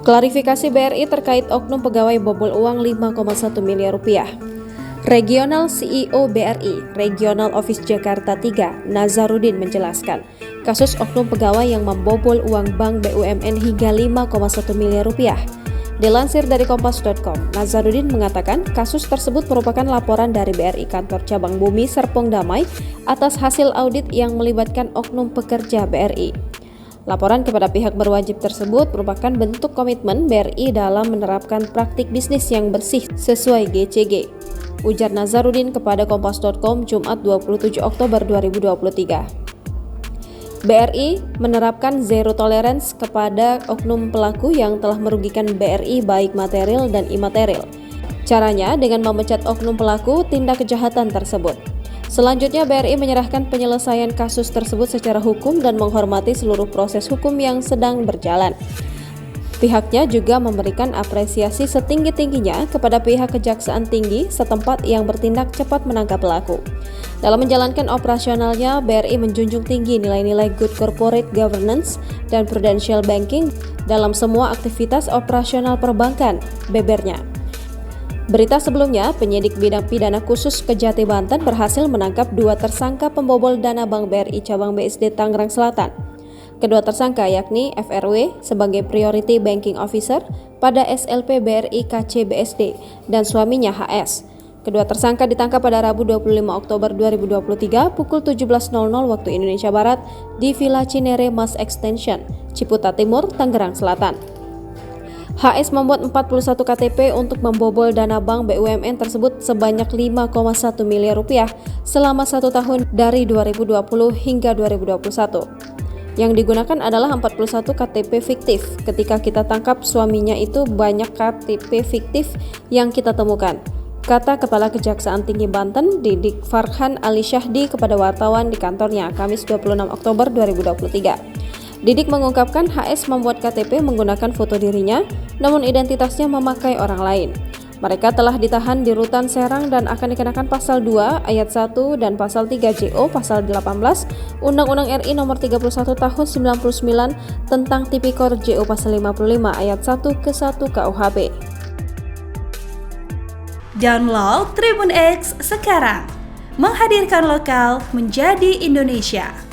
Klarifikasi BRI terkait oknum pegawai bobol uang 5,1 miliar rupiah. Regional CEO BRI, Regional Office Jakarta 3, Nazarudin menjelaskan, kasus oknum pegawai yang membobol uang bank BUMN hingga 5,1 miliar rupiah. Dilansir dari kompas.com, Nazarudin mengatakan kasus tersebut merupakan laporan dari BRI Kantor Cabang Bumi Serpong Damai atas hasil audit yang melibatkan oknum pekerja BRI. Laporan kepada pihak berwajib tersebut merupakan bentuk komitmen BRI dalam menerapkan praktik bisnis yang bersih sesuai GCG, ujar Nazarudin kepada kompas.com Jumat 27 Oktober 2023. BRI menerapkan zero tolerance kepada oknum pelaku yang telah merugikan BRI baik material dan imaterial. Caranya dengan memecat oknum pelaku tindak kejahatan tersebut. Selanjutnya BRI menyerahkan penyelesaian kasus tersebut secara hukum dan menghormati seluruh proses hukum yang sedang berjalan. Pihaknya juga memberikan apresiasi setinggi-tingginya kepada pihak Kejaksaan Tinggi setempat yang bertindak cepat menangkap pelaku. Dalam menjalankan operasionalnya, BRI menjunjung tinggi nilai-nilai good corporate governance dan prudential banking dalam semua aktivitas operasional perbankan, bebernya. Berita sebelumnya, penyidik bidang pidana khusus Kejati Banten berhasil menangkap 2 tersangka pembobol dana Bank BRI Cabang BSD Tangerang Selatan. Kedua tersangka yakni FRW sebagai Priority Banking Officer pada SLP BRI KC BSD dan suaminya HS. Kedua tersangka ditangkap pada Rabu 25 Oktober 2023 pukul 17.00 waktu Indonesia Barat di Villa Cinere Mas Extension, Ciputat Timur, Tangerang Selatan. HS membuat 41 KTP untuk membobol dana bank BUMN tersebut sebanyak 5,1 miliar rupiah selama 1 tahun dari 2020 hingga 2021. Yang digunakan adalah 41 KTP fiktif. Ketika kita tangkap suaminya itu banyak KTP fiktif yang kita temukan, kata Kepala Kejaksaan Tinggi Banten Didik Farhan Ali Syahdi kepada wartawan di kantornya Kamis 26 Oktober 2023. Didik mengungkapkan HS membuat KTP menggunakan foto dirinya, namun identitasnya memakai orang lain. Mereka telah ditahan di Rutan Serang dan akan dikenakan pasal 2 ayat 1 dan pasal 3 JO pasal 18 Undang-Undang RI nomor 31 tahun 99 tentang Tipikor JO pasal 55 ayat 1 ke 1 KUHP. Download Tribun X sekarang, menghadirkan lokal menjadi Indonesia.